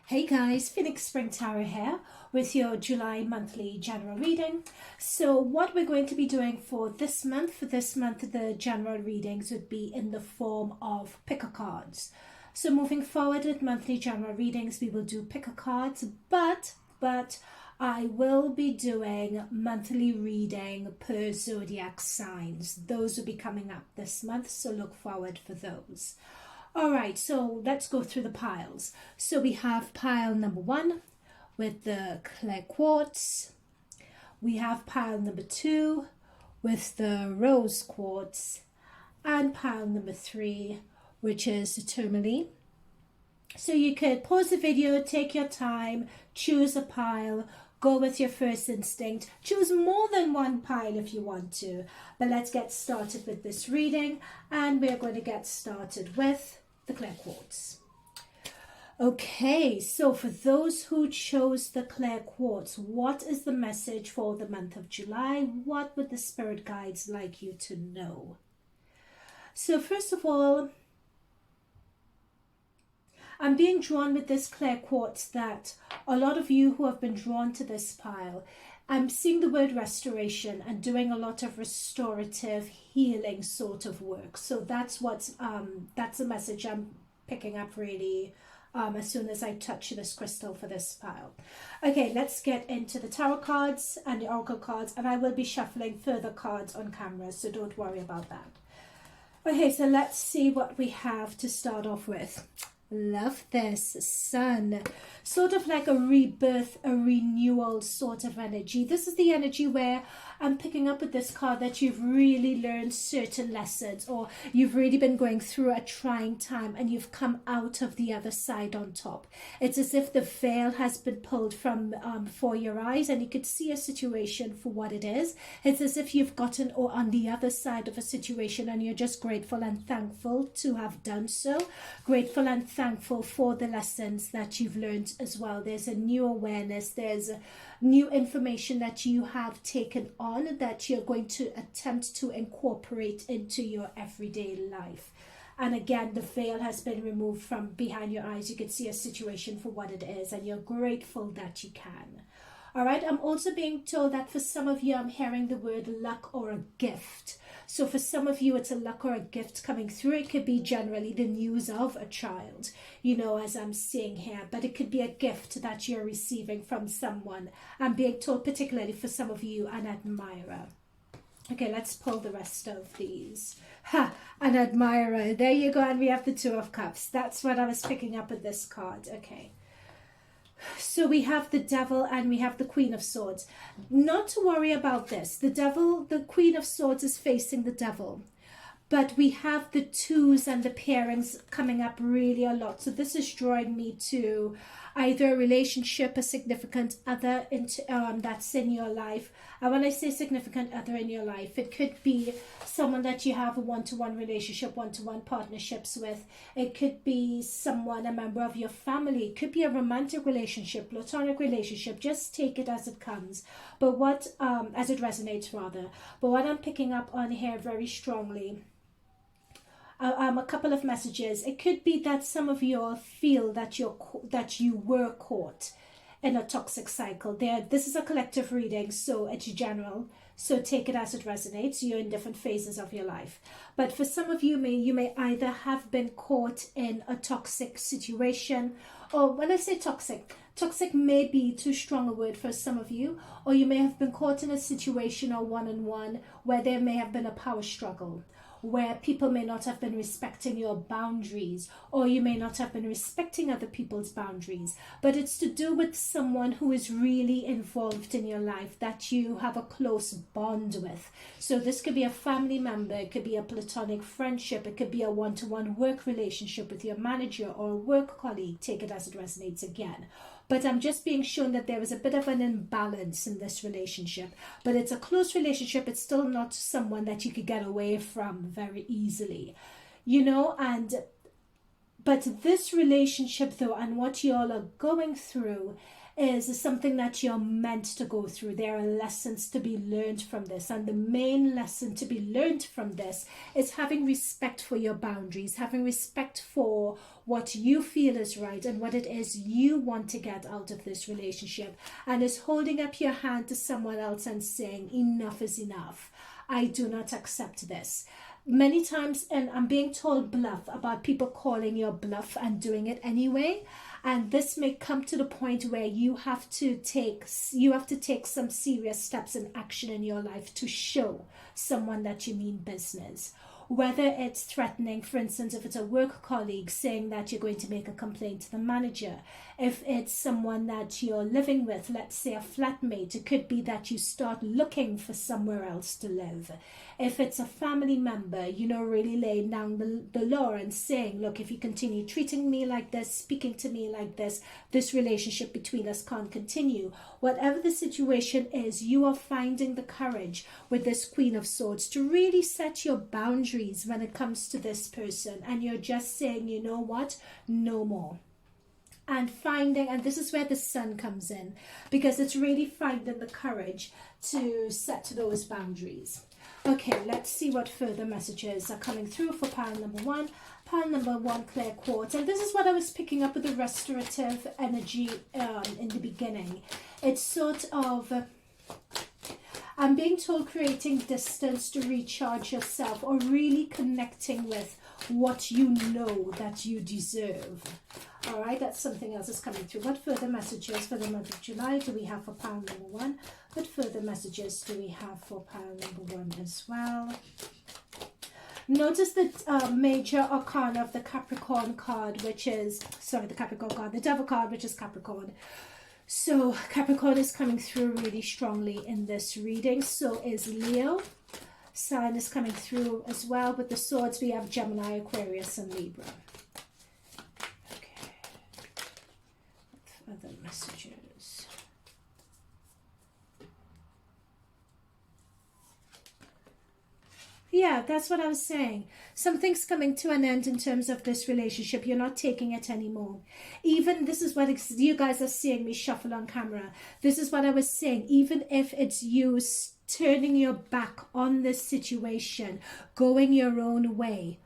Hey guys, Phoenix Spring Tarot here with your July monthly general reading. So what we're going to be doing for this month, the general readings would be in the form of picker cards. So moving forward with monthly general readings, we will do picker cards, but I will be doing monthly reading per zodiac signs. Those will be coming up this month, so look forward for those. Alright, so let's go through the piles. So we have pile number 1 with the clear quartz. We have pile number 2 with the rose quartz. And pile number 3, which is the tourmaline. So you could pause the video, take your time, choose a pile, go with your first instinct. Choose more than one pile if you want to. But let's get started with this reading. And we're going to get started with the clear quartz. Okay, so for those who chose the clear quartz, what is the message for the month of July? What would the spirit guides like you to know? So first of all, I'm being drawn with this clear quartz that a lot of you who have been drawn to this pile, I'm seeing the word restoration and doing a lot of restorative healing sort of work. So that's that's the message I'm picking up really as soon as I touch this crystal for this pile. Okay, let's get into the tarot cards and the oracle cards, and I will be shuffling further cards on camera, so don't worry about that. Okay, so let's see what we have to start off with. Love this. Sun, sort of like a rebirth, a renewal sort of energy. This is the energy where I'm picking up with this card that you've really learned certain lessons, or you've really been going through a trying time and you've come out of the other side on top. It's as if the veil has been pulled from for your eyes and you could see a situation for what it is. It's as if you've gotten on the other side of a situation and you're just grateful and thankful to have done so. Grateful and thankful for the lessons that you've learned as well. There's a new awareness, there's new information that you have taken on that you're going to attempt to incorporate into your everyday life. And again, the veil has been removed from behind your eyes. You can see a situation for what it is and you're grateful that you can. All right, I'm also being told that for some of you, I'm hearing the word luck or a gift. So for some of you, it's a luck or a gift coming through. It could be generally the news of a child, you know, as I'm seeing here. But it could be a gift that you're receiving from someone. I'm being told, particularly for some of you, an admirer. Okay, let's pull the rest of these. An admirer. There you go. And we have the Two of Cups. That's what I was picking up with this card. Okay. So we have the Devil and we have the Queen of Swords. Not to worry about this. The Devil, the Queen of Swords is facing the Devil. But we have the twos and the pairings coming up really a lot. So this is drawing me to either a relationship, a significant other that's in your life. And when I say significant other in your life, it could be someone that you have a one-to-one relationship, one-to-one partnerships with. It could be someone, a member of your family. It could be a romantic relationship, platonic relationship. Just take it as it comes. But what, as it resonates rather. But what I'm picking up on here very strongly, a couple of messages. It could be that some of you all feel that you were caught in a toxic cycle. This is a collective reading, so it's general. So take it as it resonates. You're in different phases of your life. But for some of you, you may either have been caught in a toxic situation, or when I say toxic may be too strong a word for some of you, or you may have been caught in a situation or one-on-one where there may have been a power struggle, where people may not have been respecting your boundaries, or you may not have been respecting other people's boundaries. But it's to do with someone who is really involved in your life that you have a close bond with. So this could be a family member, it could be a platonic friendship, it could be a one-to-one work relationship with your manager or a work colleague. Take it as it resonates again. But I'm just being shown that there is a bit of an imbalance in this relationship. But it's a close relationship. It's still not someone that you could get away from very easily, you know. But this relationship though, and what you all are going through, is something that you're meant to go through. There are lessons to be learned from this, and the main lesson to be learned from this is having respect for your boundaries, having respect for what you feel is right and what it is you want to get out of this relationship, and is holding up your hand to someone else and saying enough is enough. I do not accept this. Many times, and I'm being told bluff about people calling your bluff and doing it anyway. And this may come to the point where you have to take some serious steps and action in your life to show someone that you mean business. Whether it's threatening, for instance, if it's a work colleague saying that you're going to make a complaint to the manager. If it's someone that you're living with, let's say a flatmate, it could be that you start looking for somewhere else to live. If it's a family member, really laying down the law and saying, look, if you continue treating me like this, speaking to me like this relationship between us can't continue. Whatever the situation is, you are finding the courage with this Queen of Swords to really set your boundaries when it comes to this person. And you're just saying, you know what, no more. And this is where the Sun comes in, because it's really finding the courage to set those boundaries. Okay, let's see what further messages are coming through for pile number one. Pile number one, clear quartz. And this is what I was picking up with the restorative energy in the beginning. It's sort of, I'm being told, creating distance to recharge yourself, or really connecting with what you know that you deserve. All right, that's something else that's coming through. What further messages for the month of July do we have for pile number one? What further messages do we have for pile number one as well? Notice the major arcana of the Capricorn card, which is, sorry, the Capricorn card, the Devil card, which is Capricorn. So Capricorn is coming through really strongly in this reading. So is Leo. Sun is coming through as well. With the swords, we have Gemini, Aquarius, and Libra. Okay. What other messages? Yeah, that's what I was saying. Something's coming to an end in terms of this relationship. You're not taking it anymore. Even, this is what you guys are seeing me shuffle on camera. This is what I was saying. Even if it's you turning your back on this situation, going your own way,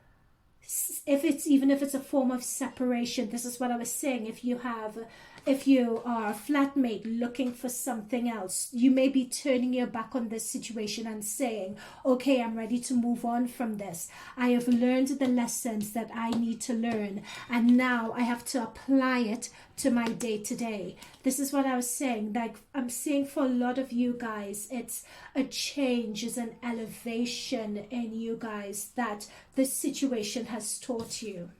even if it's a form of separation, this is what I was saying. If you are a flatmate looking for something else, you may be turning your back on this situation and saying, okay, I'm ready to move on from this. I have learned the lessons that I need to learn, and now I have to apply it to my day-to-day. This is what I was saying. Like, I'm seeing for a lot of you guys, it's a change, it's an elevation in you guys that this situation has taught you.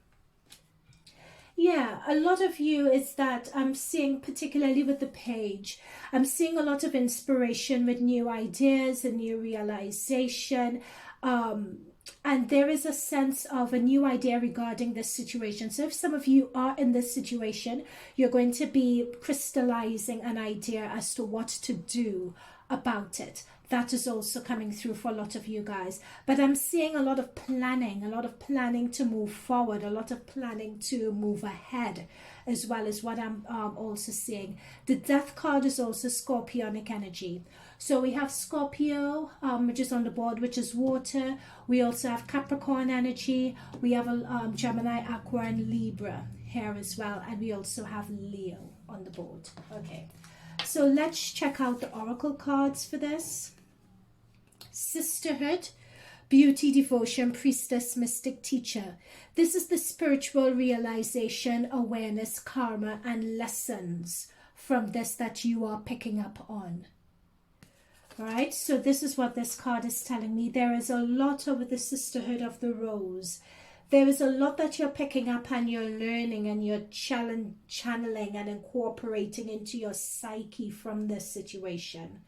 Yeah, a lot of you is that I'm seeing, particularly with the page, I'm seeing a lot of inspiration with new ideas and new realization. And there is a sense of a new idea regarding this situation. So if some of you are in this situation, you're going to be crystallizing an idea as to what to do about it. That is also coming through for a lot of you guys. But I'm seeing a lot of planning to move forward, a lot of planning to move ahead, as well as what I'm also seeing. The Death card is also Scorpionic energy. So we have Scorpio, which is on the board, which is water. We also have Capricorn energy. We have a Gemini, Aqua, and Libra here as well. And we also have Leo on the board. Okay, so let's check out the oracle cards for this. Sisterhood, beauty, devotion, priestess, mystic, teacher. This is the spiritual realization, awareness, karma, and lessons from this that you are picking up on. All right, so this is what this card is telling me. There is a lot with the Sisterhood of the Rose. There is a lot that you're picking up and you're learning and you're channeling and incorporating into your psyche from this situation.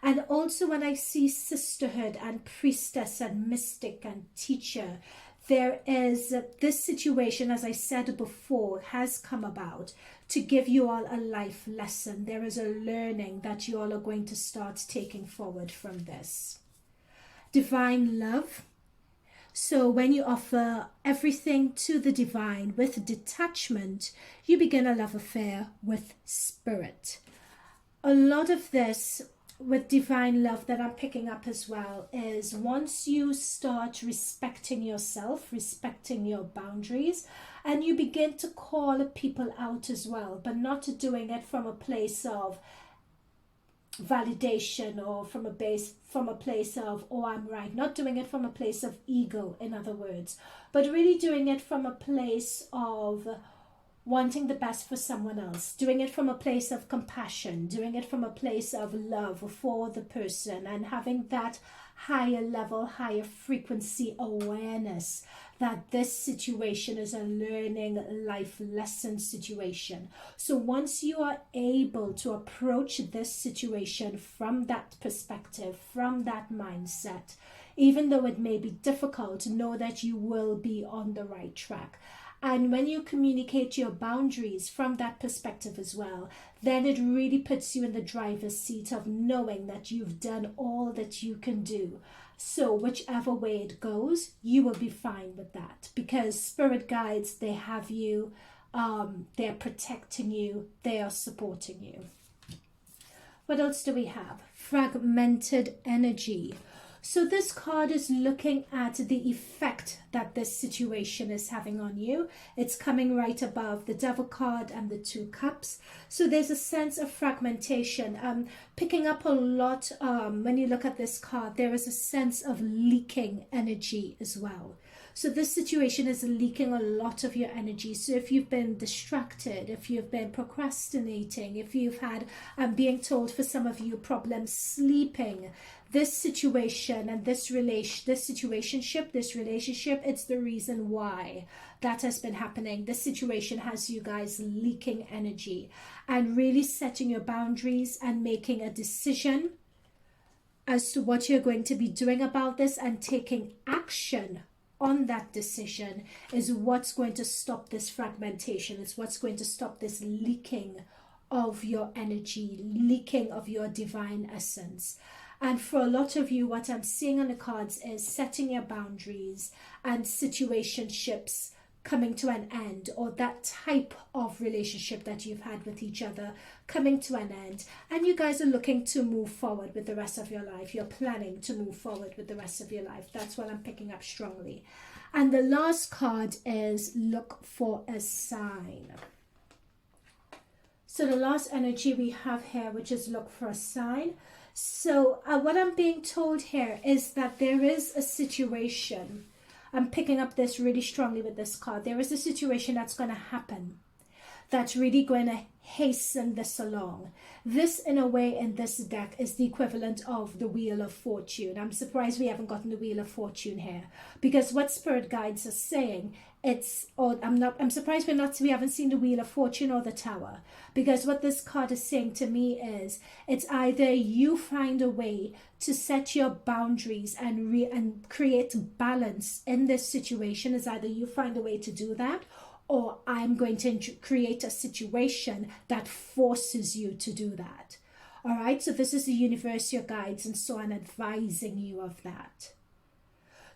And also when I see sisterhood and priestess and mystic and teacher, there is this situation, as I said before, has come about to give you all a life lesson. There is a learning that you all are going to start taking forward from this. Divine love. So when you offer everything to the divine with detachment, you begin a love affair with spirit. A lot of this with divine love that I'm picking up as well is once you start respecting yourself, respecting your boundaries, and you begin to call people out as well, but not doing it from a place of validation or from a place of, oh, I'm right, not doing it from a place of ego, in other words, but really doing it from a place of wanting the best for someone else, doing it from a place of compassion, doing it from a place of love for the person, and having that higher level, higher frequency awareness that this situation is a learning life lesson situation. So once you are able to approach this situation from that perspective, from that mindset, even though it may be difficult, know that you will be on the right track. And when you communicate your boundaries from that perspective as well, then it really puts you in the driver's seat of knowing that you've done all that you can do. So whichever way it goes, you will be fine with that, because spirit guides, they have you, they're protecting you, they are supporting you. What else do we have? Fragmented energy. So this card is looking at the effect that this situation is having on you. It's coming right above the Devil card and the Two Cups. So there's a sense of fragmentation. Picking up a lot when you look at this card, there is a sense of leaking energy as well. So this situation is leaking a lot of your energy. So if you've been distracted, if you've been procrastinating, if you've had, I'm being told for some of you, problems sleeping, this situation and this relationship, it's the reason why that has been happening. This situation has you guys leaking energy, and really setting your boundaries and making a decision as to what you're going to be doing about this, and taking action on that decision is what's going to stop this fragmentation. It's what's going to stop this leaking of your energy, leaking of your divine essence. And for a lot of you, what I'm seeing on the cards is setting your boundaries and situationships coming to an end, or that type of relationship that you've had with each other coming to an end, and you guys are looking to move forward with the rest of your life. You're planning to move forward with the rest of your life. That's what I'm picking up strongly. And the last card is look for a sign. So the last energy we have here, which is look for a sign. So what I'm being told here is that there is a situation. I'm picking up this really strongly with this card. There is a situation that's going to happen that's really going to hasten this along. This, in a way, in this deck is the equivalent of the Wheel of Fortune. I'm surprised we haven't gotten the Wheel of Fortune here, because what spirit guides are saying, I'm surprised we haven't seen the Wheel of Fortune or the Tower, because what this card is saying to me is it's either you find a way to set your boundaries and create balance in this situation. Is either you find a way to do that, or I'm going to create a situation that forces you to do that. All right, so this is the universe, your guides, and so on, advising you of that.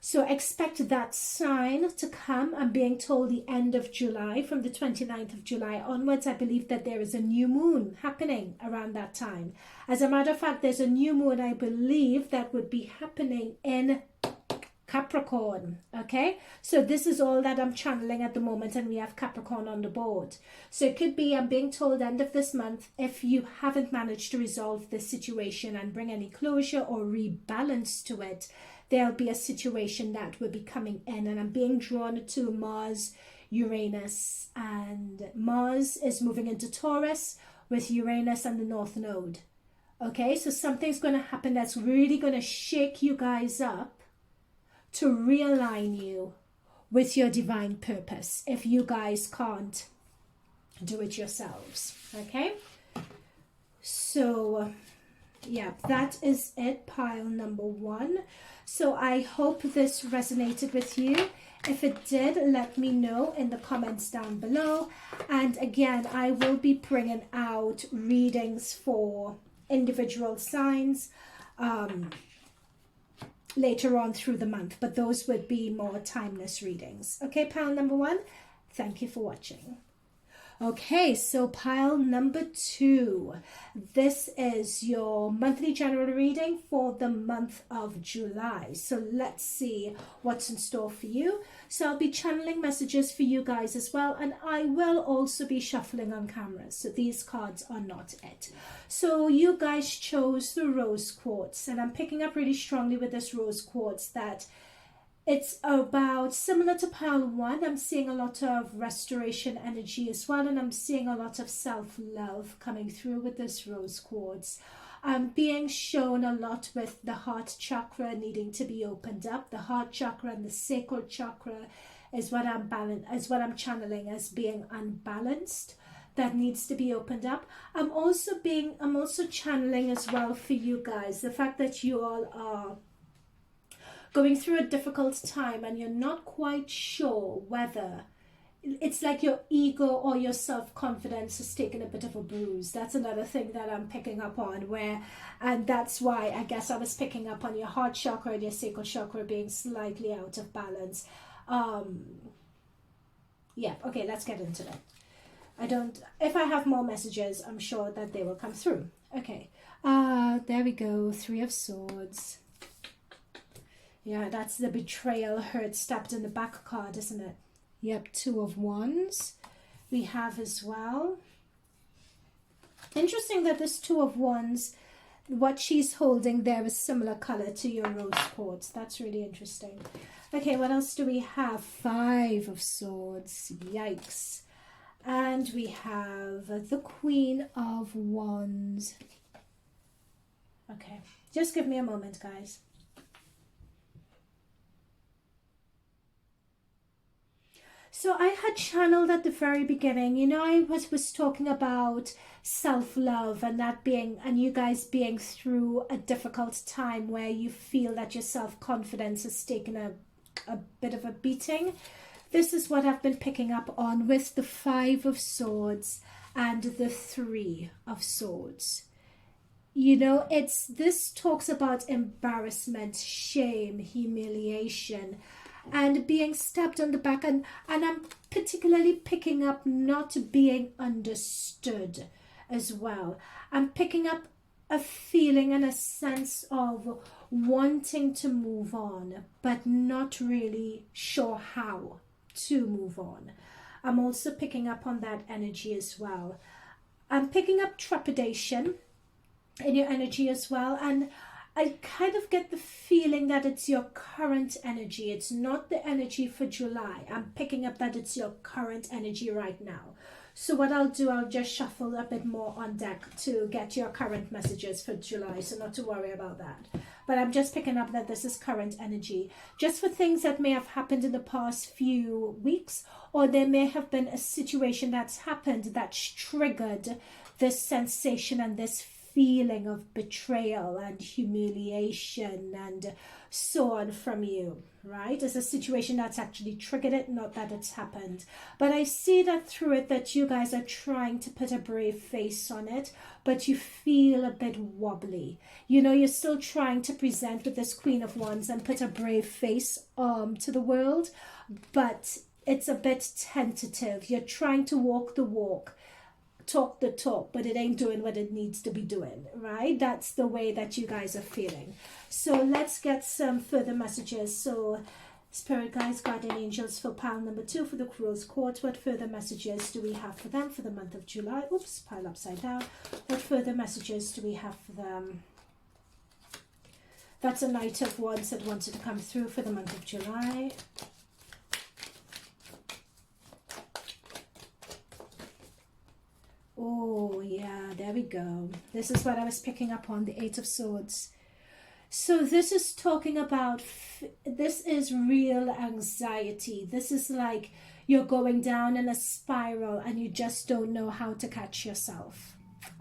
So expect that sign to come. I'm being told the end of July, from the 29th of July onwards. I believe that there is a new moon happening around that time. As a matter of fact, there's a new moon, I believe, that would be happening in Capricorn. Okay, so this is all that I'm channeling at the moment, and we have Capricorn on the board. So it could be, I'm being told, end of this month, if you haven't managed to resolve this situation and bring any closure or rebalance to it, there'll be a situation that will be coming in. And I'm being drawn to Mars, Uranus, and Mars is moving into Taurus with Uranus and the North Node. Okay, so something's going to happen that's really going to shake you guys up to realign you with your divine purpose if you guys can't do it yourselves. Okay, so yeah, that is it, pile number one. So I hope this resonated with you. If it did, let me know in the comments down below. And again, I will be bringing out readings for individual signs later on through the month, but those would be more timeless readings. Okay, pile number 1, thank you for watching. Okay, so pile number 2, this is your monthly general reading for the month of July. So let's see what's in store for you. So I'll be channeling messages for you guys as well, and I will also be shuffling on camera, so these cards are not it. So you guys chose the rose quartz, and I'm picking up really strongly with this rose quartz that it's about similar to pile 1. I'm seeing a lot of restoration energy as well, and I'm seeing a lot of self-love coming through with this rose quartz. I'm being shown a lot with the heart chakra needing to be opened up. The heart chakra and the sacral chakra is what I'm channeling as being unbalanced. That needs to be opened up. I'm also channeling as well for you guys the fact that you all are going through a difficult time and you're not quite sure whether it's like your ego or your self-confidence has taken a bit of a bruise. That's another thing that I'm picking up on, and that's why I guess I was picking up on your heart chakra and your sacral chakra being slightly out of balance. Yeah, okay, let's get into that. If I have more messages, I'm sure that they will come through. Okay, there we go, 3 of Swords. Yeah, that's the betrayal, hurt, stabbed in the back card, isn't it? Yep, 2 of Wands we have as well. Interesting that this 2 of Wands, what she's holding there is similar color to your rose quartz. That's really interesting. Okay, what else do we have? 5 of Swords. Yikes. And we have the Queen of Wands. Okay, just give me a moment, guys. So I had channeled at the very beginning, you know, I was talking about self-love and that being, and you guys being through a difficult time where you feel that your self-confidence has taken a bit of a beating. This is what I've been picking up on with the 5 of Swords and the 3 of Swords. You know, this talks about embarrassment, shame, humiliation, and being stabbed on the back, and I'm particularly picking up not being understood as well. I'm picking up a feeling and a sense of wanting to move on, but not really sure how to move on. I'm also picking up on that energy as well. I'm picking up trepidation in your energy as well, and I kind of get the feeling that it's your current energy. It's not the energy for July. I'm picking up that it's your current energy right now. So what I'll do, I'll just shuffle a bit more on deck to get your current messages for July, so not to worry about that. But I'm just picking up that this is current energy, just for things that may have happened in the past few weeks, or there may have been a situation that's happened that's triggered this sensation and this feeling of betrayal and humiliation and so on from you, right? It's a situation that's actually triggered it, not that it's happened. But I see that through it that you guys are trying to put a brave face on it, but you feel a bit wobbly. You know, you're still trying to present with this Queen of Wands and put a brave face to the world, but it's a bit tentative. You're trying to walk the walk, talk the talk, but it ain't doing what it needs to be doing, right? That's the way that you guys are feeling. So let's get some further messages. So Spirit Guides, Guardian Angels for pile number 2 for the Rose Quartz. What further messages do we have for them for the month of July? Oops, pile upside down. What further messages do we have for them? That's a Knight of Wands that wanted to come through for the month of July. Oh, yeah, there we go. This is what I was picking up on, the 8 of Swords. So this is talking about, this is real anxiety. This is like you're going down in a spiral and you just don't know how to catch yourself.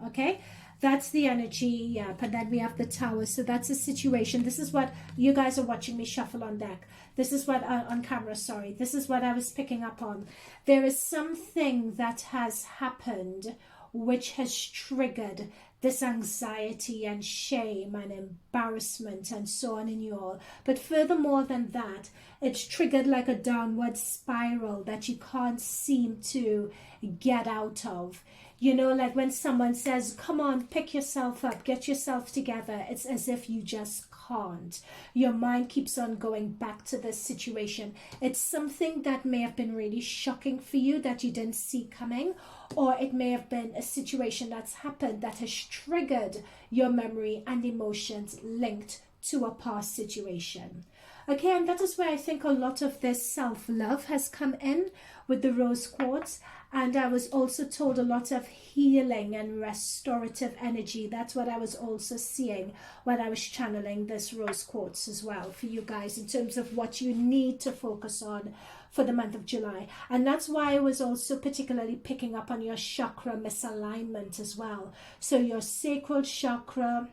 Okay? That's the energy, yeah. But then we have the Tower. So that's a situation. This is what you guys are watching me shuffle on deck. This is what, on camera, sorry. This is what I was picking up on. There is something that has happened which has triggered this anxiety and shame and embarrassment and so on in you all. But furthermore than that, it's triggered like a downward spiral that you can't seem to get out of. You know, like when someone says, come on, pick yourself up, get yourself together, it's as if you just can't. Your mind keeps on going back to this situation. It's something that may have been really shocking for you that you didn't see coming, or it may have been a situation that's happened that has triggered your memory and emotions linked to a past situation. Okay, and that is where I think a lot of this self-love has come in with the rose quartz. And I was also told a lot of healing and restorative energy. That's what I was also seeing when I was channeling this rose quartz as well for you guys, in terms of what you need to focus on for the month of July. And that's why I was also particularly picking up on your chakra misalignment as well. So your sacral chakra,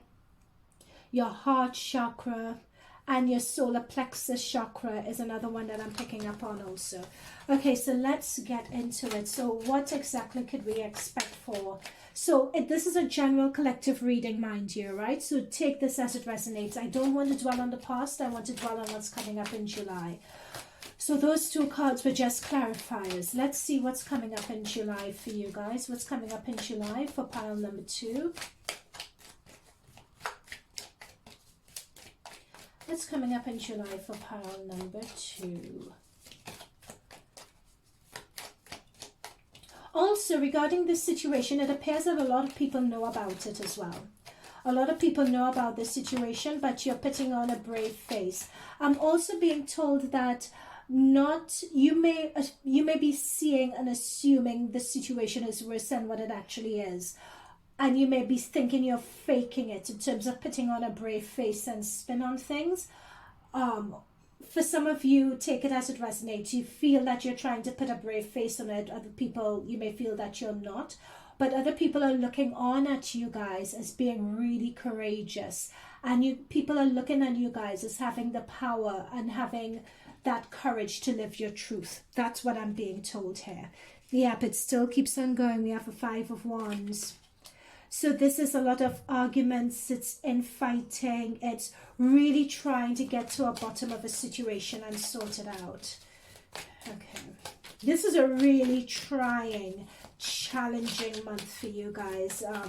your heart chakra, and your solar plexus chakra is another one that I'm picking up on also. Okay, so let's get into it. So what exactly could we expect for? So this is a general collective reading, mind you, right? So take this as it resonates. I don't want to dwell on the past. I want to dwell on what's coming up in July. So those two cards were just clarifiers. Let's see what's coming up in July for you guys. What's coming up in July for pile number 2? What's coming up in July for pile number 2? Also, regarding this situation, it appears that a lot of people know about it as well. A lot of people know about this situation, but you're putting on a brave face. I'm also being told that you may be seeing and assuming the situation is worse than what it actually is. And you may be thinking you're faking it in terms of putting on a brave face and spin on things. For some of you, take it as it resonates. You feel that you're trying to put a brave face on it. Other people, you may feel that you're not. But other people are looking on at you guys as being really courageous. And people are looking at you guys as having the power and having that courage to live your truth. That's what I'm being told here. Yep, it still keeps on going. We have a 5 of Wands. So this is a lot of arguments, it's infighting, it's really trying to get to a bottom of a situation and sort it out. Okay. This is a really trying, challenging month for you guys, I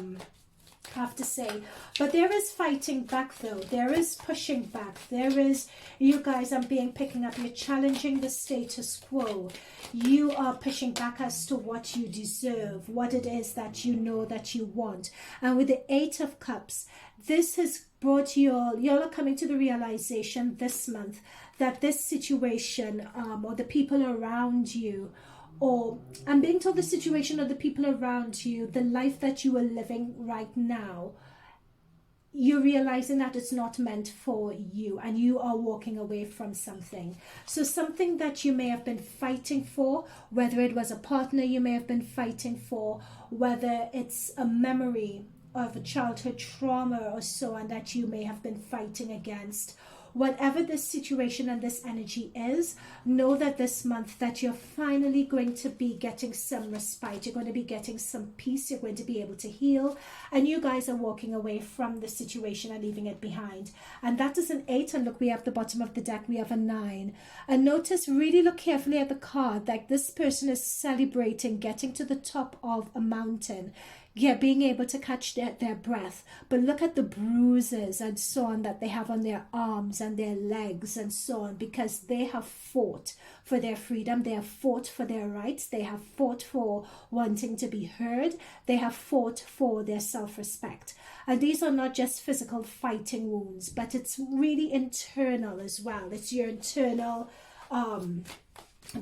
have to say. But there is fighting back though. There is pushing back. There is, you guys, I'm picking up, you're challenging the status quo. You are pushing back as to what you deserve, what it is that you know that you want. And with the 8 of Cups, this has brought you all are coming to the realization this month that this situation or the people around you, or I'm being told the situation of the people around you, the life that you are living right now, you're realizing that it's not meant for you and you are walking away from something. So something that you may have been fighting for, whether it was a partner you may have been fighting for, whether it's a memory of a childhood trauma or so on that you may have been fighting against. Whatever this situation and this energy is, know that this month that you're finally going to be getting some respite. You're going to be getting some peace. You're going to be able to heal. And you guys are walking away from the situation and leaving it behind. And that is an 8. And look, we have the bottom of the deck. We have a 9. And notice, really look carefully at the card. Like this person is celebrating getting to the top of a mountain. Yeah, being able to catch their breath. But look at the bruises and so on that they have on their arms and their legs and so on, because they have fought for their freedom. They have fought for their rights. They have fought for wanting to be heard. They have fought for their self-respect. And these are not just physical fighting wounds, but it's really internal as well. It's your internal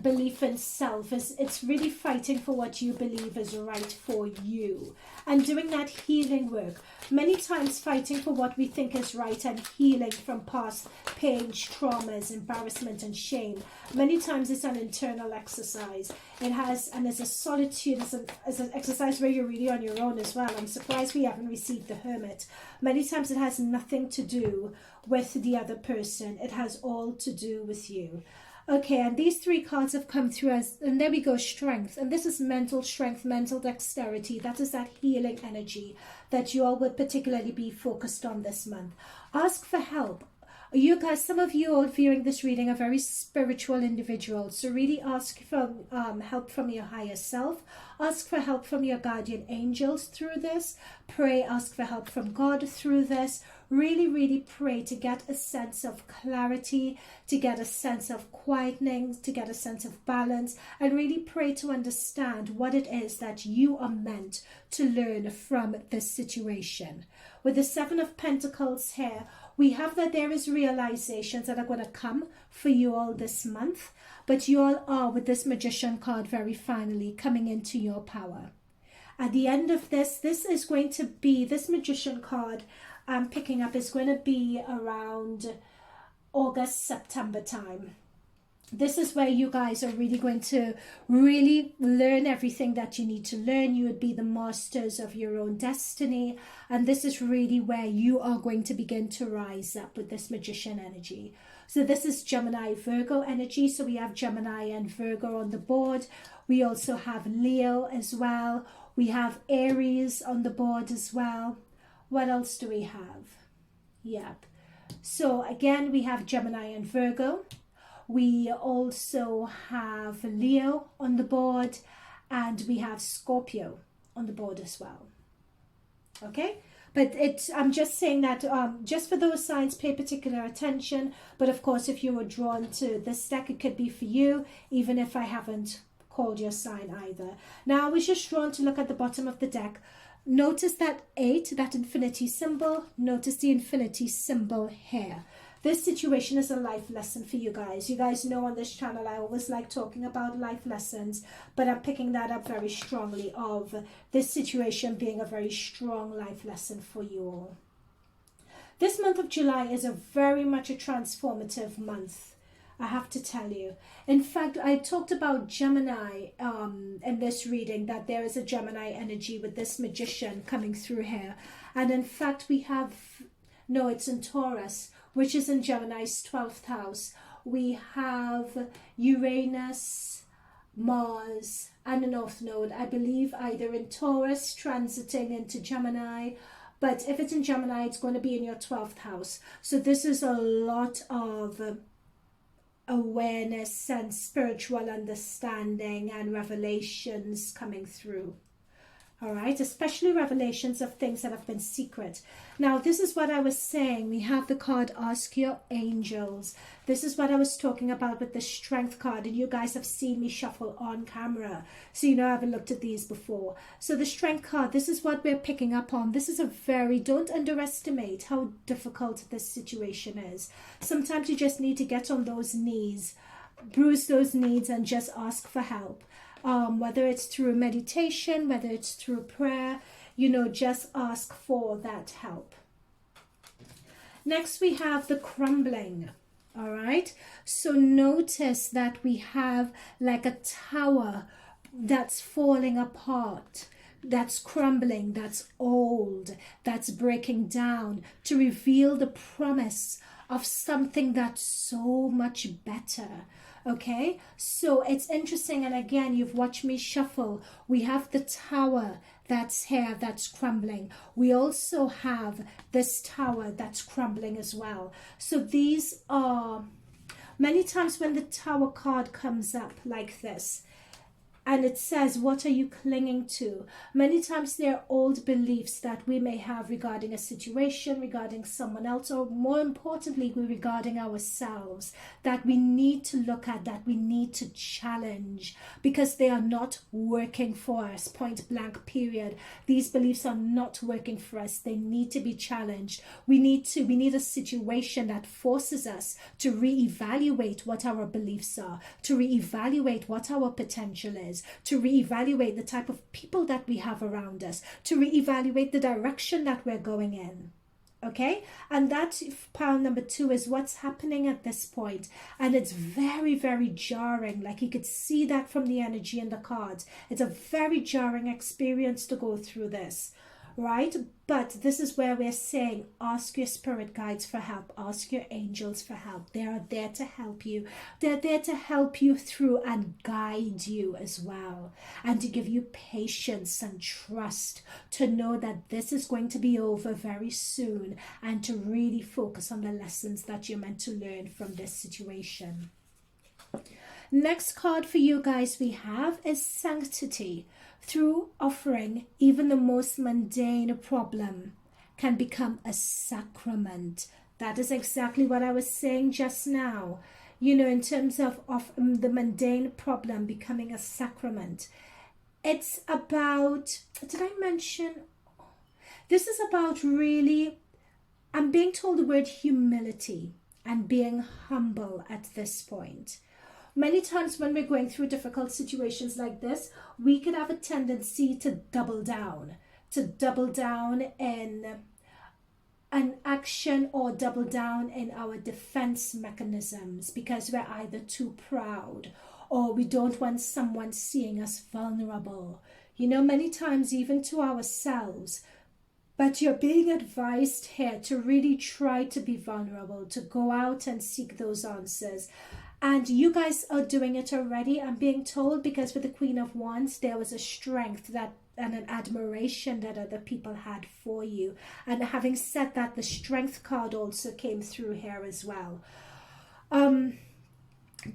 belief in self. It's really fighting for what you believe is right for you and doing that healing work. Many times fighting for what we think is right and healing from past pain, traumas, embarrassment and shame. Many times it's an internal exercise. It has, and there's a solitude, as an exercise where you're really on your own as well. I'm surprised we haven't received the Hermit. Many times it has nothing to do with the other person. It has all to do with you. Okay, and these three cards have come through as, and there we go, strength. And this is mental strength, mental dexterity. That is that healing energy that you all would particularly be focused on this month. Ask for help. You guys, some of you all viewing this reading are very spiritual individuals. So really ask for help from your higher self. Ask for help from your guardian angels through this. Pray, ask for help from God through this. Really, really pray to get a sense of clarity, to get a sense of quietening, to get a sense of balance, and really pray to understand what it is that you are meant to learn from this situation. With the Seven of Pentacles here, we have that there is realizations that are going to come for you all this month, but you all are, with this Magician card, very finally coming into your power. At the end of this is going to be, this Magician card I'm picking up is going to be around August, September time. This is where you guys are really going to really learn everything that you need to learn. You would be the masters of your own destiny. And this is really where you are going to begin to rise up with this Magician energy. So this is Gemini, Virgo energy. So we have Gemini and Virgo on the board. We also have Leo as well. We have Aries on the board as well. What else do we have? Yep. So again, we have Gemini and Virgo. We also have Leo on the board, and we have Scorpio on the board as well. Okay, but I'm just saying that just for those signs, pay particular attention. But of course, if you were drawn to this deck, it could be for you, even if I haven't called your sign either. Now, I was just drawn to look at the bottom of the deck. Notice that 8, that infinity symbol. Notice the infinity symbol here. This situation is a life lesson for you guys. You guys know on this channel I always like talking about life lessons, but I'm picking that up very strongly, of this situation being a very strong life lesson for you all. This month of July is very much a transformative month, I have to tell you. In fact, I talked about Gemini in this reading, that there is a Gemini energy with this Magician coming through here. And in fact, we have, no, it's in Taurus, which is in Gemini's 12th house. We have Uranus, Mars, and a North Node, I believe either in Taurus transiting into Gemini. But if it's in Gemini, it's going to be in your 12th house. So this is a lot of awareness and spiritual understanding and revelations coming through. All right, especially revelations of things that have been secret. Now, this is what I was saying. We have the card Ask Your Angels. This is what I was talking about with the Strength card. And you guys have seen me shuffle on camera. So you know I haven't looked at these before. So the Strength card, this is what we're picking up on. This is a very, don't underestimate how difficult this situation is. Sometimes you just need to get on those knees, bruise those knees, and just ask for help. Whether it's through meditation, whether it's through prayer, you know, just ask for that help. Next, we have the crumbling. All right. So notice that we have like a tower that's falling apart, that's crumbling, that's old, that's breaking down, to reveal the promise of something that's so much better. Okay, so it's interesting, and again, you've watched me shuffle. We have the tower that's here, that's crumbling. We also have this tower that's crumbling as well. So these are, many times when the tower card comes up like this, and it says, what are you clinging to? Many times there are old beliefs that we may have regarding a situation, regarding someone else, or more importantly, regarding ourselves, that we need to look at, that we need to challenge, because they are not working for us, point blank, period. These beliefs are not working for us. They need to be challenged. We need a situation that forces us to reevaluate what our beliefs are, to reevaluate what our potential is, to reevaluate the type of people that we have around us, to reevaluate the direction that we're going in. Okay, and that pile number 2 is what's happening at this point, and it's very, very jarring. Like, you could see that from the energy in the cards. It's a very jarring experience to go through this. right? But this is where we're saying, ask your spirit guides for help, ask your angels for help. They are there to help you. They're there to help you through and guide you as well, and to give you patience and trust, to know that this is going to be over very soon, and to really focus on the lessons that you're meant to learn from this situation. Next card for you guys we have is sanctity. Through offering, even the most mundane problem can become a sacrament. That is exactly what I was saying just now. You know, in terms of the mundane problem becoming a sacrament. It's about, did I mention? This is about really, I'm being told the word humility and being humble at this point. Many times when we're going through difficult situations like this, we could have a tendency to double down in an action, or double down in our defense mechanisms, because we're either too proud or we don't want someone seeing us vulnerable. You know, many times even to ourselves. But you're being advised here to really try to be vulnerable, to go out and seek those answers. And you guys are doing it already, I'm being told, because with the Queen of Wands, there was a strength that and an admiration that other people had for you. And having said that, the strength card also came through here as well.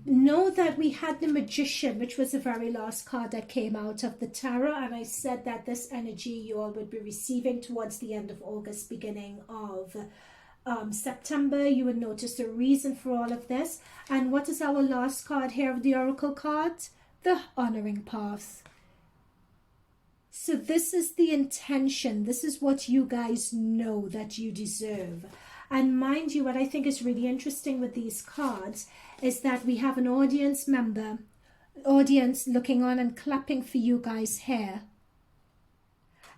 Know that we had the Magician, which was the very last card that came out of the tarot, and I said that this energy you all would be receiving towards the end of August, beginning of September. You would notice the reason for all of this. And what is our last card here of the Oracle cards? The Honoring Path. So this is the intention. This is what you guys know that you deserve. And mind you, what I think is really interesting with these cards is that we have an audience looking on and clapping for you guys here.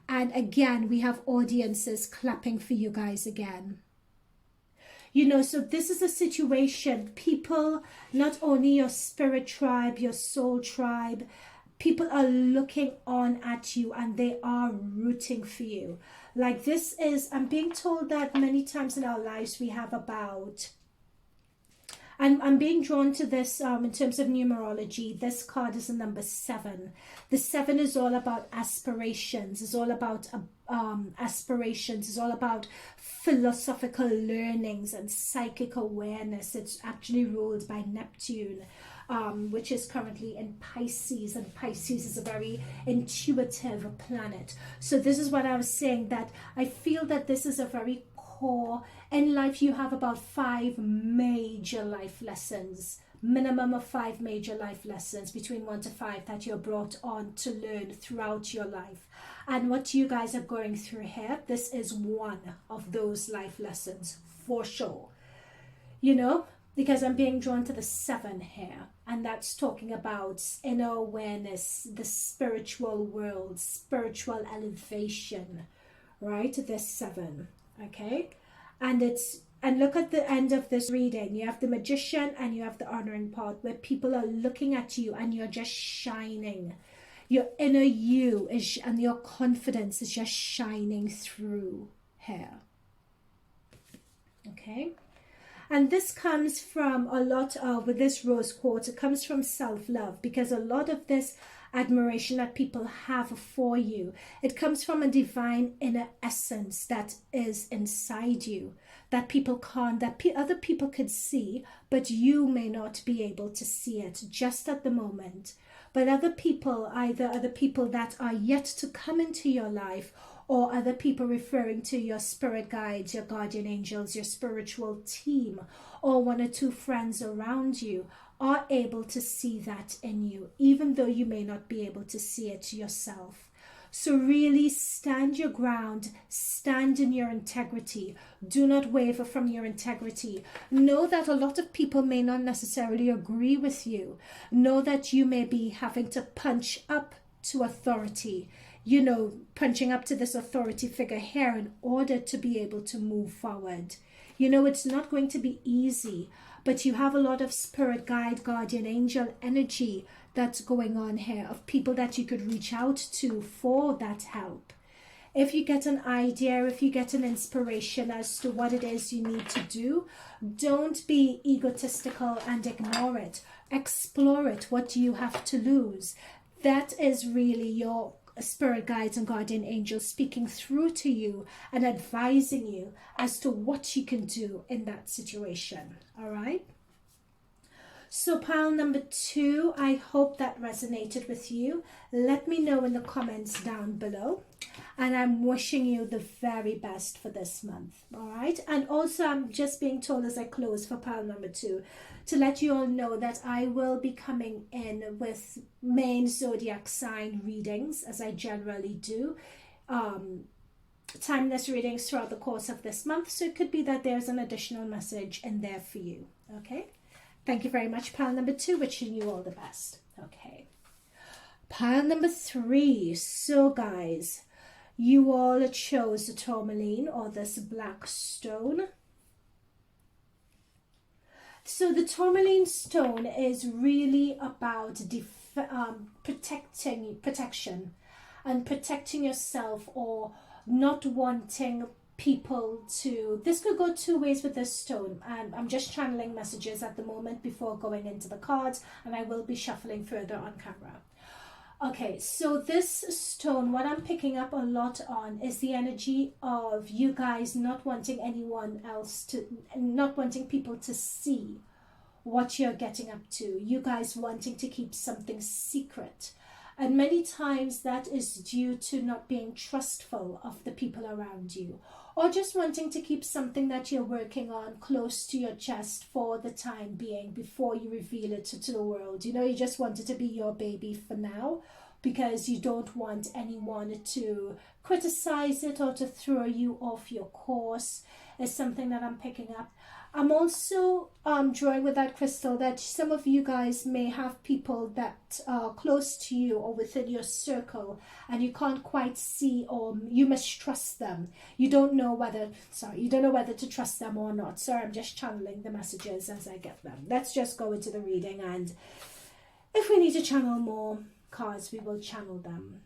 And again, we have audiences clapping for you guys again. You know, so this is a situation, people, not only your spirit tribe, your soul tribe, people are looking on at you and they are rooting for you. Like this is, I'm being told that many times in our lives we have about, and I'm being drawn to this in terms of numerology. This card is a number 7. The 7 is all about aspirations. It's all about aspirations. It's all about philosophical learnings and psychic awareness. It's actually ruled by Neptune, which is currently in Pisces, and Pisces is a very intuitive planet. So this is what I was saying, that I feel that this is a very core. In life, you have about 5 major life lessons, minimum of 5 major life lessons, between 1 to 5, that you're brought on to learn throughout your life. And what you guys are going through here, this is one of those life lessons for sure. You know, because I'm being drawn to the 7 here, and that's talking about inner awareness, the spiritual world, spiritual elevation, right? This 7. Okay, and look at the end of this reading. You have the Magician and you have the Honoring Path, where people are looking at you and you're just shining. Your inner you is, and your confidence is just shining through here. Okay, and this comes from a lot of, with this rose quartz, it comes from self-love, because a lot of this admiration that people have for you, it comes from a divine inner essence that is inside you, that people can't, that other people could see, but you may not be able to see it just at the moment. But other people, either other people that are yet to come into your life, or other people referring to your spirit guides, your guardian angels, your spiritual team, or 1 or 2 friends around you, are able to see that in you, even though you may not be able to see it yourself. So really stand your ground, stand in your integrity. Do not waver from your integrity. Know that a lot of people may not necessarily agree with you. Know that you may be having to punch up to authority, you know, punching up to this authority figure here in order to be able to move forward. You know, it's not going to be easy, but you have a lot of spirit guide, guardian angel energy that's going on here, of people that you could reach out to for that help. If you get an idea, if you get an inspiration as to what it is you need to do, don't be egotistical and ignore it. Explore it. What do you have to lose? That is really your spirit guides and guardian angels speaking through to you and advising you as to what you can do in that situation. All right? So pile number 2, I hope that resonated with you. Let me know in the comments down below. And I'm wishing you the very best for this month. All right. And also I'm just being told as I close for pile number 2 to let you all know that I will be coming in with main zodiac sign readings, as I generally do. Timeless readings throughout the course of this month. So it could be that there's an additional message in there for you. Okay. Thank you very much, pile number 2, wishing you all the best. Okay. Pile number 3. So, guys, you all chose the Tourmaline, or this black stone. So the Tourmaline stone is really about protection and protecting yourself, or not wanting people to, this could go 2 ways with this stone, and I'm just channeling messages at the moment before going into the cards, and I will be shuffling further on camera. Okay, so this stone, what I'm picking up a lot on is the energy of you guys not wanting anyone else to, not wanting people to see what you're getting up to, you guys wanting to keep something secret. And many times that is due to not being trustful of the people around you, or just wanting to keep something that you're working on close to your chest for the time being before you reveal it to the world. You know, you just want it to be your baby for now because you don't want anyone to criticize it or to throw you off your course, is something that I'm picking up. I'm also drawing with that crystal that some of you guys may have people that are close to you or within your circle, and you can't quite see, or you mistrust them. You don't know whether to trust them or not. Sorry, I'm just channeling the messages as I get them. Let's just go into the reading, and if we need to channel more cards, we will channel them.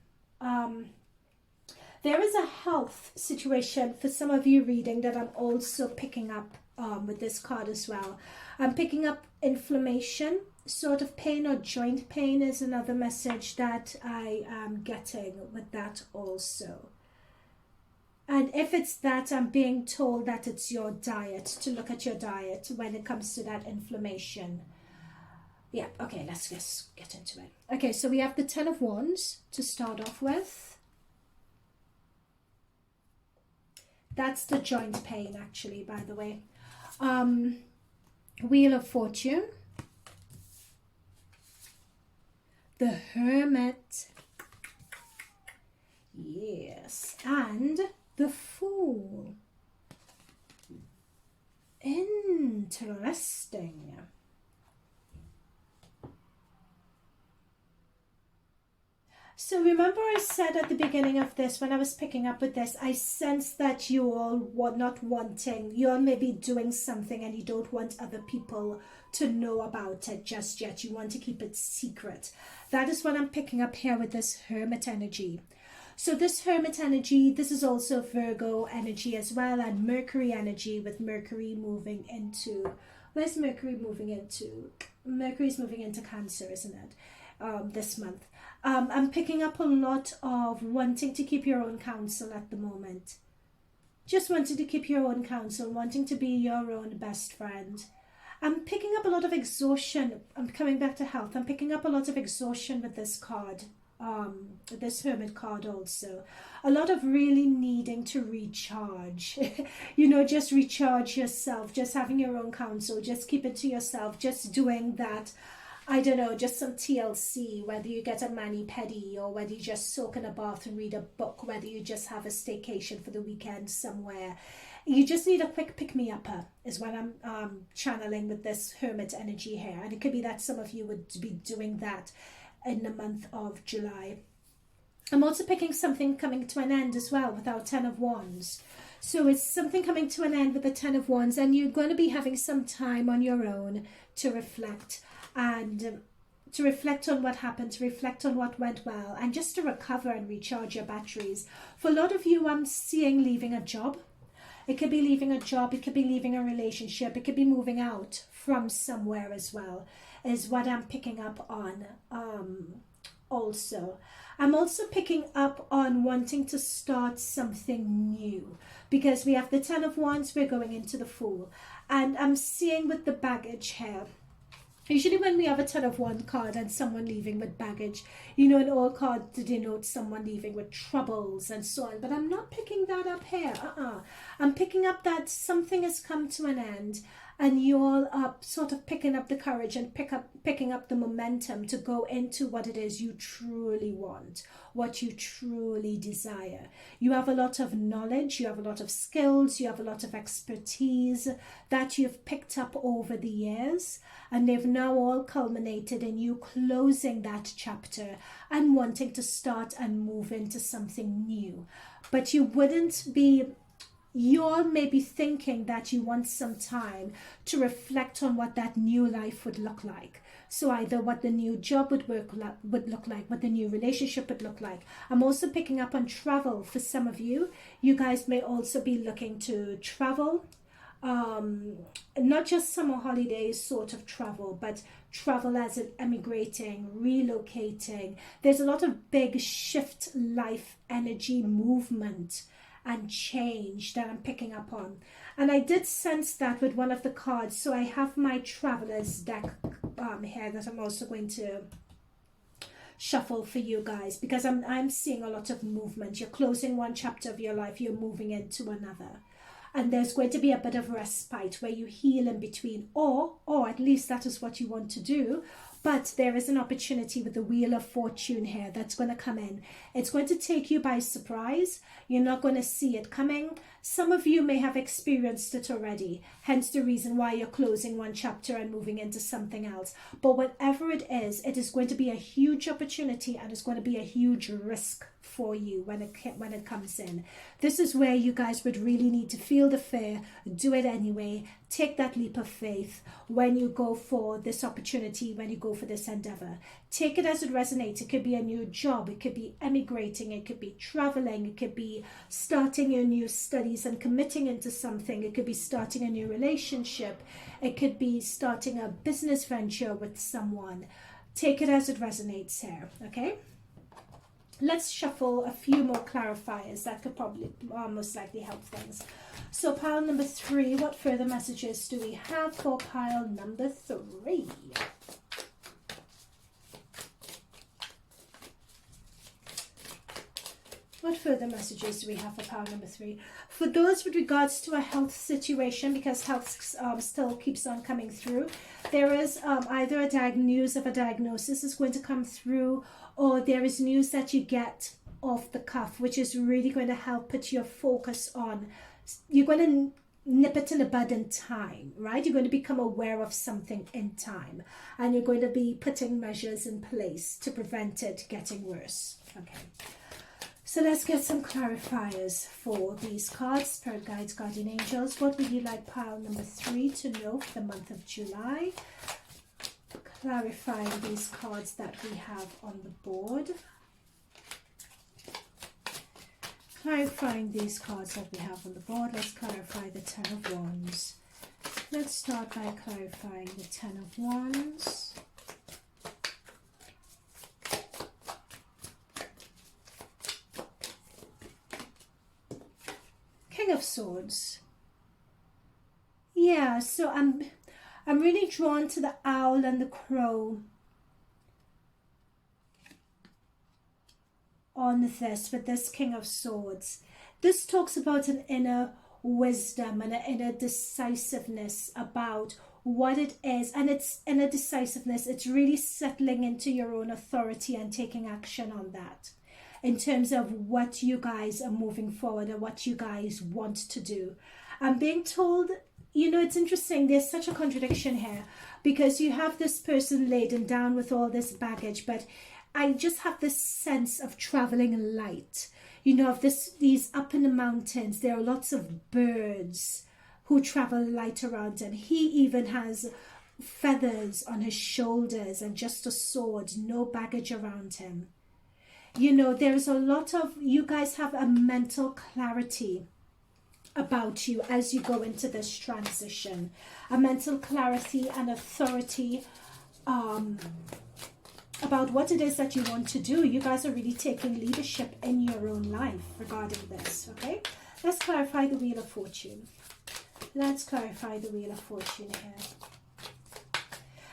There is a health situation for some of you reading that I'm also picking up with this card as well. I'm picking up inflammation, sort of pain, or joint pain is another message that I am getting with that also. And if it's that, I'm being told that it's your diet, to look at your diet when it comes to that inflammation. Yeah, okay, let's just get into it. Okay, so we have the 10 of Wands to start off with. That's the joint pain, actually, by the way. Wheel of Fortune, the Hermit, yes, and the Fool. Interesting. So remember I said at the beginning of this, when I was picking up with this, I sense that you all were not wanting, you all may be doing something and you don't want other people to know about it just yet. You want to keep it secret. That is what I'm picking up here with this Hermit energy. So this Hermit energy, this is also Virgo energy as well, and Mercury energy, with Mercury moving into, where's Mercury moving into? Mercury's moving into Cancer, isn't it? This month. I'm picking up a lot of wanting to keep your own counsel at the moment. Just wanting to keep your own counsel, wanting to be your own best friend. I'm picking up a lot of exhaustion. I'm coming back to health. I'm picking up a lot of exhaustion with this card, this Hermit card also. A lot of really needing to recharge. You know, just recharge yourself, just having your own counsel, just keep it to yourself, just doing that. I don't know, just some TLC, whether you get a mani-pedi or whether you just soak in a bath and read a book, whether you just have a staycation for the weekend somewhere. You just need a quick pick-me-upper is what I'm channeling with this Hermit energy here. And it could be that some of you would be doing that in the month of July. I'm also picking something coming to an end as well with our 10 of Wands. So it's something coming to an end with the 10 of Wands, and you're going to be having some time on your own to reflect and to reflect on what happened, to reflect on what went well, and just to recover and recharge your batteries. For a lot of you, I'm seeing leaving a job. It could be leaving a job, it could be leaving a relationship, it could be moving out from somewhere as well, is what I'm picking up on. Also, I'm also picking up on wanting to start something new, because we have the Ten of Wands, we're going into the Fool, and I'm seeing with the baggage here. Usually when we have a Ten of Wands card and someone leaving with baggage, you know, an all card to denote someone leaving with troubles and so on. But I'm not picking that up here. I'm picking up that something has come to an end, and you all are sort of picking up the courage and picking up the momentum to go into what it is you truly want, what you truly desire. You have a lot of knowledge, you have a lot of skills, you have a lot of expertise that you've picked up over the years, and they've now all culminated in you closing that chapter and wanting to start and move into something new. But you wouldn't be... You all may be thinking that you want some time to reflect on what that new life would look like. So either what the new job would look like, what the new relationship would look like. I'm also picking up on travel for some of you. You guys may also be looking to travel. Not just summer holidays sort of travel, but travel as in emigrating, relocating. There's a lot of big shift life energy movement and change that I'm picking up on, and I did sense that with one of the cards. So I have my Travelers deck here that I'm also going to shuffle for you guys, because I'm seeing a lot of movement. You're closing one chapter of your life, you're moving into another, and there's going to be a bit of respite where you heal in between, or at least that is what you want to do. But there is an opportunity with the Wheel of Fortune here that's going to come in. It's going to take you by surprise. You're not going to see it coming. Some of you may have experienced it already, hence the reason why you're closing one chapter and moving into something else. But whatever it is going to be a huge opportunity, and it's going to be a huge risk for you when it comes in. This is where you guys would really need to feel the fear, do it anyway, take that leap of faith when you go for this opportunity, when you go for this endeavor. Take it as it resonates. It could be a new job, it could be emigrating, it could be traveling, it could be starting your new studies and committing into something, it could be starting a new relationship, it could be starting a business venture with someone. Take it as it resonates here, okay? Let's shuffle a few more clarifiers that could probably most likely help things. So pile number 3, what further messages do we have for pile number 3? What further messages do we have for pile number 3? For those with regards to a health situation, because health still keeps on coming through, there is either news of a diagnosis is going to come through, or there is news that you get off the cuff, which is really going to help put your focus on. You're going to nip it in the bud in time, right? You're going to become aware of something in time, and you're going to be putting measures in place to prevent it getting worse. Okay. So let's get some clarifiers for these cards. Spirit guides, guardian angels, what would you like pile number 3 to know for the month of July? Clarifying these cards that we have on the board. Clarifying these cards that we have on the board. Let's clarify the Ten of Wands. Let's start by clarifying the Ten of Wands. King of Swords. Yeah, so I'm really drawn to the owl and the crow on this, with this King of Swords. This talks about an inner wisdom and an inner decisiveness about what it is, and it's inner decisiveness. It's really settling into your own authority and taking action on that in terms of what you guys are moving forward and what you guys want to do. I'm being told, you know, it's interesting, there's such a contradiction here, because you have this person laden down with all this baggage, but I just have this sense of traveling light. You know, of these up in the mountains, there are lots of birds who travel light around him. He even has feathers on his shoulders and just a sword, no baggage around him. You know, there's a lot of, you guys have a mental clarity about you as you go into this transition. A mental clarity and authority about what it is that you want to do. You guys are really taking leadership in your own life regarding this, okay? Let's clarify the Wheel of Fortune. Let's clarify the Wheel of Fortune here.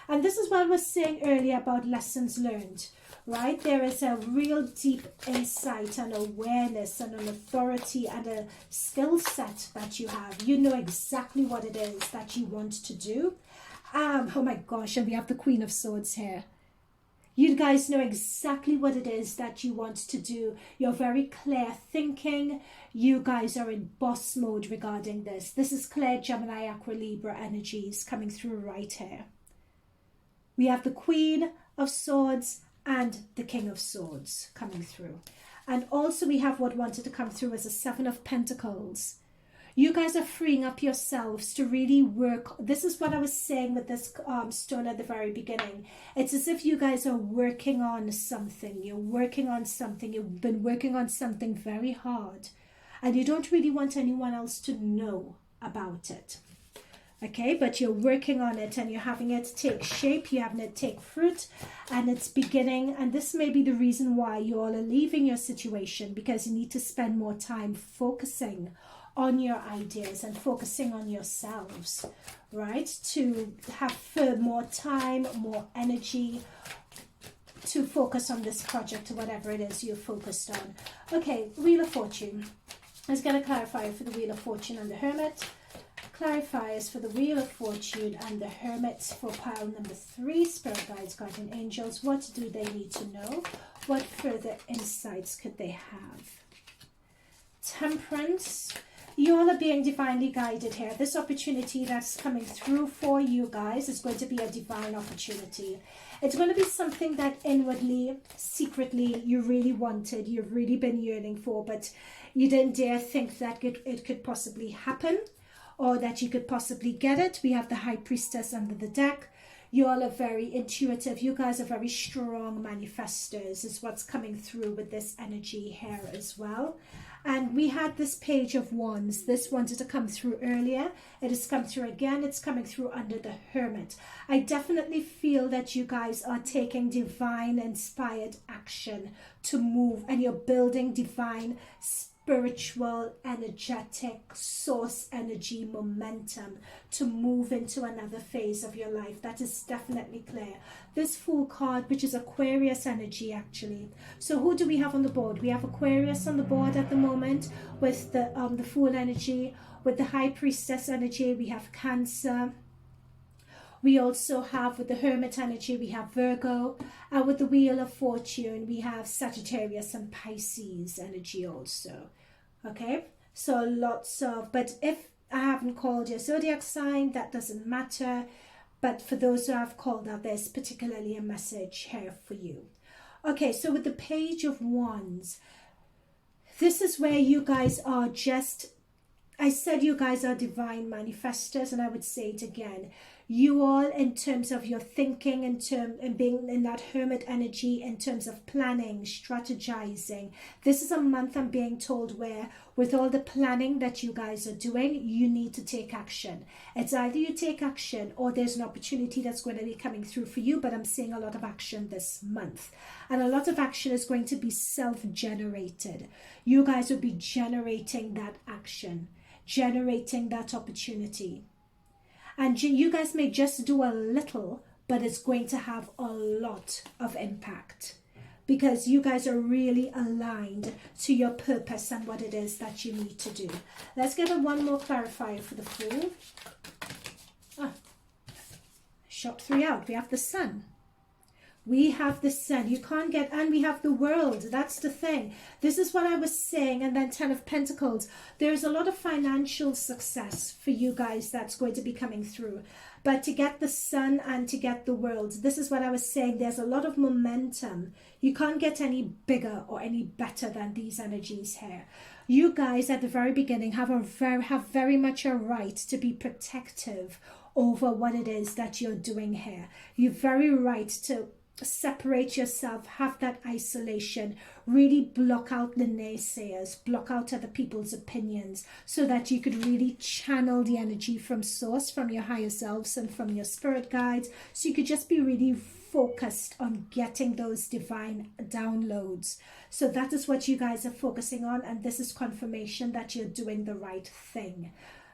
And this is what I was saying earlier about lessons learned, right? There is a real deep insight and awareness and an authority and a skill set that you have. You know exactly what it is that you want to do. Oh my gosh, and we have the Queen of Swords here. You guys know exactly what it is that you want to do. You're very clear thinking. You guys are in boss mode regarding this. This is clear Gemini, Aqua, Libra energies coming through right here. We have the Queen of Swords and the King of Swords coming through. And also we have what wanted to come through as a Seven of Pentacles. You guys are freeing up yourselves to really work. This is what I was saying with this stone at the very beginning. It's as if you guys are working on something. You're working on something. You've been working on something very hard. And you don't really want anyone else to know about it. Okay, but you're working on it and you're having it take shape. You're having it take fruit. And it's beginning. And this may be the reason why you all are leaving your situation. Because you need to spend more time focusing on your ideas and focusing on yourselves, right? To have more time, more energy to focus on this project or whatever it is you're focused on. Okay, Wheel of Fortune. I was going to clarify for the Wheel of Fortune and the Hermit. Clarifiers for the Wheel of Fortune and the Hermit for pile number 3. Spirit guides, guardian angels. What do they need to know? What further insights could they have? Temperance. You all are being divinely guided here. This opportunity that's coming through for you guys is going to be a divine opportunity. It's going to be something that inwardly, secretly, you really wanted, you've really been yearning for, but you didn't dare think that it could possibly happen or that you could possibly get it. We have the High Priestess under the deck. You all are very intuitive. You guys are very strong manifestors is what's coming through with this energy here as well. And we had this Page of Wands. This wanted to come through earlier. It has come through again. It's coming through under the Hermit. I definitely feel that you guys are taking divine inspired action to move. And you're building divine spiritual, energetic, source energy momentum to move into another phase of your life. That is definitely clear. This Fool card, which is Aquarius energy actually. So who do we have on the board? We have Aquarius on the board at the moment with the Fool energy. With the High Priestess energy, we have Cancer. We also have, with the Hermit energy, we have Virgo. And with the Wheel of Fortune, we have Sagittarius and Pisces energy also. Okay, so lots of, but if I haven't called your zodiac sign, that doesn't matter. But for those who have called out, there's particularly a message here for you. Okay, so with the Page of Wands, this is where you guys are just, I said you guys are divine manifestors, and I would say it again. You all, in terms of your thinking, and being in that Hermit energy, in terms of planning, strategizing. This is a month I'm being told where, with all the planning that you guys are doing, you need to take action. It's either you take action or there's an opportunity that's going to be coming through for you, but I'm seeing a lot of action this month. And a lot of action is going to be self-generated. You guys will be generating that action, generating that opportunity. And you guys may just do a little, but it's going to have a lot of impact because you guys are really aligned to your purpose and what it is that you need to do. Let's get one more clarifier for the Fool. Shot 3 out. We have the Sun. We have the Sun. You can't get, and we have the World. That's the thing. This is what I was saying. And then 10 of Pentacles. There's a lot of financial success for you guys that's going to be coming through. But to get the Sun and to get the World, this is what I was saying. There's a lot of momentum. You can't get any bigger or any better than these energies here. You guys at the very beginning have very much a right to be protective over what it is that you're doing here. You're very right to separate yourself, have that isolation, really block out the naysayers, block out other people's opinions, so that you could really channel the energy from source, from your higher selves and from your spirit guides, so you could just be really focused on getting those divine downloads. So that is what you guys are focusing on, and this is confirmation that you're doing the right thing.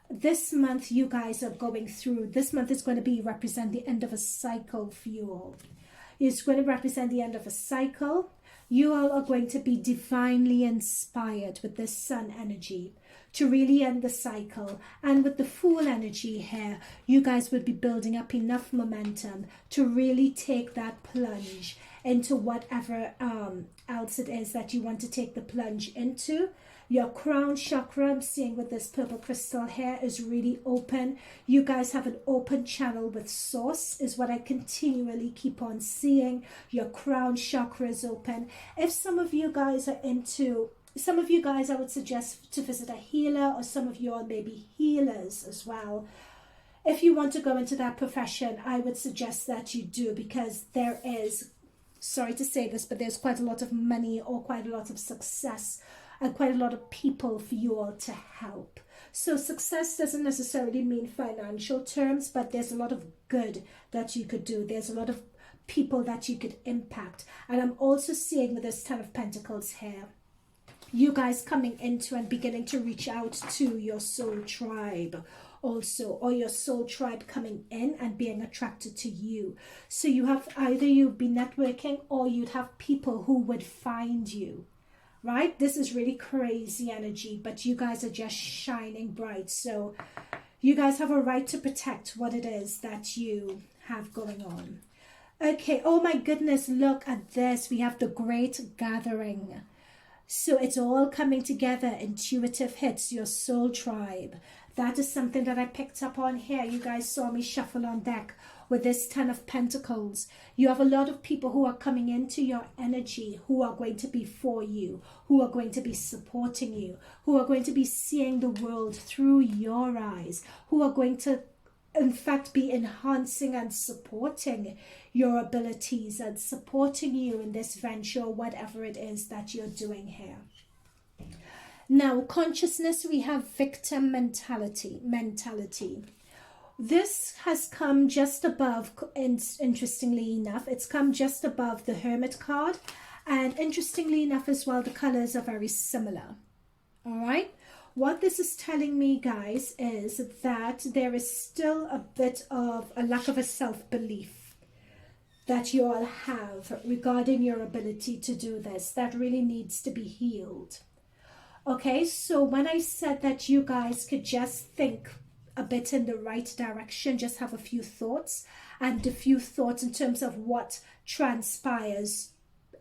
This month you guys are going through, this month is going to be represent the end of a cycle for you all. It's going to represent the end of a cycle. You all are going to be divinely inspired with this sun energy to really end the cycle. And with the Fool energy here, you guys would be building up enough momentum to really take that plunge into whatever else it is that you want to take the plunge into. Your crown chakra, I'm seeing with this purple crystal here, is really open. You guys have an open channel with source, is what I continually keep on seeing. Your crown chakra is open. If some of you guys are into, some of you guys I would suggest to visit a healer, or some of you are maybe healers as well. If you want to go into that profession, I would suggest that you do, because there is, sorry to say this, but there's quite a lot of money or quite a lot of success and quite a lot of people for you all to help. So success doesn't necessarily mean financial terms, but there's a lot of good that you could do. There's a lot of people that you could impact. And I'm also seeing with this Ten of Pentacles here, you guys coming into and beginning to reach out to your soul tribe also, or your soul tribe coming in and being attracted to you. So you have either you'd be networking, or you'd have people who would find you. Right? This is really crazy energy, but you guys are just shining bright. So you guys have a right to protect what it is that you have going on. Okay. Oh my goodness. Look at this. We have the Great Gathering. So it's all coming together. Intuitive hits, your soul tribe. That is something that I picked up on here. You guys saw me shuffle on deck with this Ten of Pentacles. You have a lot of people who are coming into your energy, who are going to be for you, who are going to be supporting you, who are going to be seeing the world through your eyes, who are going to, in fact, be enhancing and supporting your abilities and supporting you in this venture, whatever it is that you're doing here. Now, consciousness, we have victim mentality. This has come just above, interestingly enough, it's come just above the Hermit card. And interestingly enough as well, the colors are very similar. All right. What this is telling me, guys, is that there is still a bit of a lack of a self-belief that you all have regarding your ability to do this. That really needs to be healed. Okay, so when I said that you guys could just think a bit in the right direction, just have a few thoughts, and a few thoughts in terms of what transpires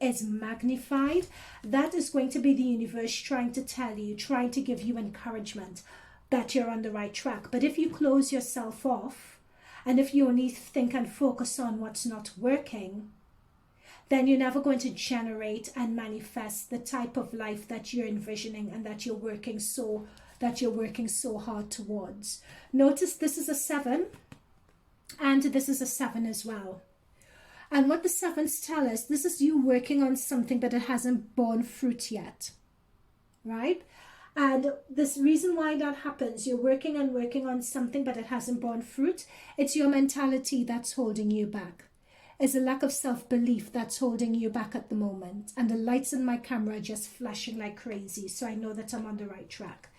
is magnified, that is going to be the universe trying to tell you, trying to give you encouragement that you're on the right track. But if you close yourself off, and if you only think and focus on what's not working, then you're never going to generate and manifest the type of life that you're envisioning and that you're working so hard towards. Notice this is a 7, and this is a 7 as well. And what the 7s tell us, this is you working on something but it hasn't borne fruit yet, right? And this reason why that happens, you're working on something but it hasn't borne fruit, it's your mentality that's holding you back. It's a lack of self-belief that's holding you back at the moment. And the lights in my camera are just flashing like crazy, so I know that I'm on the right track.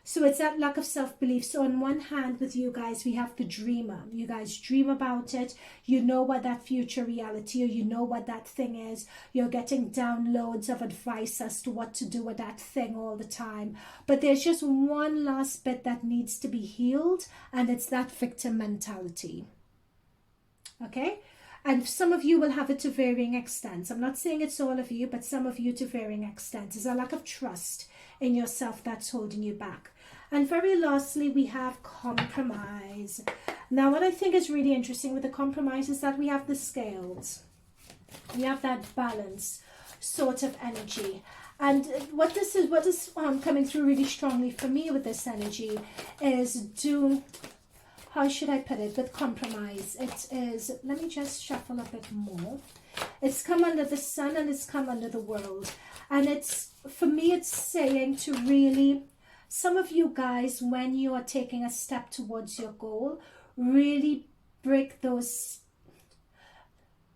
So it's that lack of self-belief. So on one hand with you guys, we have the dreamer. You guys dream about it. You know what that future reality, or you know what that thing is. You're getting downloads of advice as to what to do with that thing all the time. But there's just one last bit that needs to be healed, and it's that victim mentality. Okay? And some of you will have it to varying extents. I'm not saying it's all of you, but some of you to varying extents. It's a lack of trust in yourself that's holding you back. And very lastly, we have compromise. Now, what I think is really interesting with the compromise is that we have the scales. We have that balance sort of energy. And what is coming through really strongly for me with this energy is how should I put it, with compromise. It is, let me just shuffle a bit more. It's come under the sun and it's come under the world. And it's, for me, it's saying to really, some of you guys, when you are taking a step towards your goal, really break those.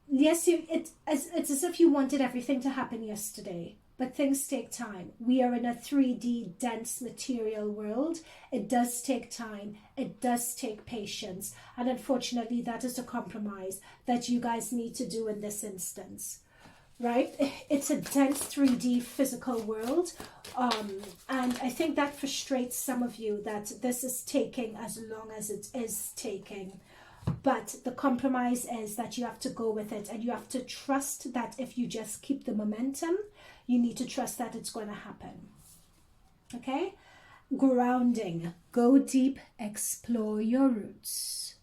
Yes, it's as if you wanted everything to happen yesterday. But things take time. We are in a 3D dense material world. It does take time. It does take patience. And unfortunately, that is a compromise that you guys need to do in this instance. Right? It's a dense 3D physical world. And I think that frustrates some of you, that this is taking as long as it is taking. But the compromise is that you have to go with it, and you have to trust that if you just keep the momentum, you need to trust that it's going to happen. Okay? Grounding. Go deep, explore your roots.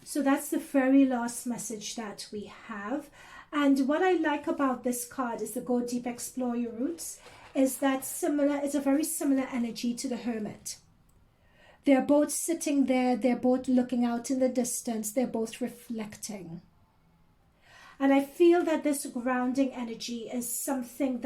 So that's the very last message that we have. And what I like about this card is the go deep, explore your roots, is that it's a very similar energy to the Hermit. They're both sitting there, they're both looking out in the distance, they're both reflecting. And I feel that this grounding energy is something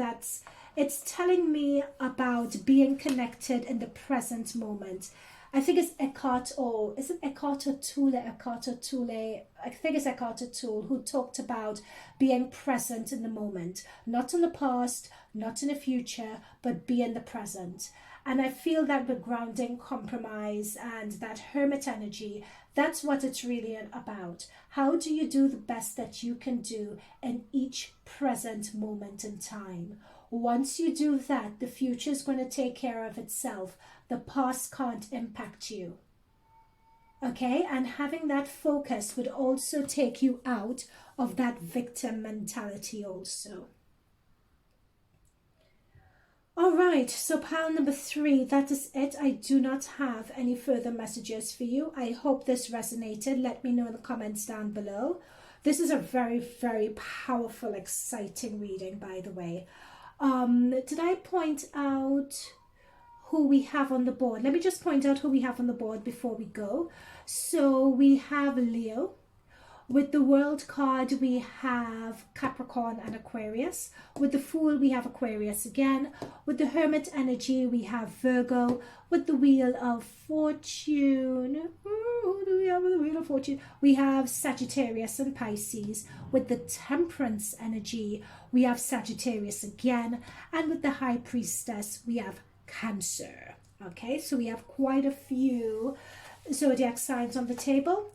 it's telling me about being connected in the present moment. I think it's Eckhart, or is it Eckhart Tolle? I think it's Eckhart Tolle who talked about being present in the moment, not in the past, not in the future, but be in the present. And I feel that with grounding, compromise, and that Hermit energy, that's what it's really about. How do you do the best that you can do in each present moment in time? Once you do that, the future is going to take care of itself. The past can't impact you. Okay? And having that focus would also take you out of that victim mentality also. All right, so pile number 3, that is it. I do not have any further messages for you. I hope this resonated. Let me know in the comments down below. This is a very, very powerful, exciting reading, by the way. Did I point out who we have on the board? Let me just point out who we have on the board before we go. So we have Leo. With the World card, we have Capricorn and Aquarius. With the Fool, we have Aquarius again. With the Hermit energy, we have Virgo. With the Wheel of Fortune, who do we have with the Wheel of Fortune? We have Sagittarius and Pisces. With the Temperance energy, we have Sagittarius again. And with the High Priestess, we have Cancer. Okay, so we have quite a few zodiac signs on the table.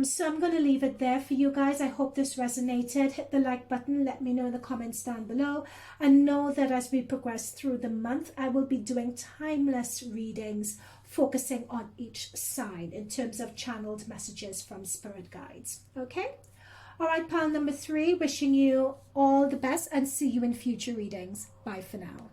So I'm going to leave it there for you guys. I hope this resonated. Hit the like button. Let me know in the comments down below. And know that as we progress through the month, I will be doing timeless readings, focusing on each sign in terms of channeled messages from spirit guides. Okay? All right, pile number 3. Wishing you all the best and see you in future readings. Bye for now.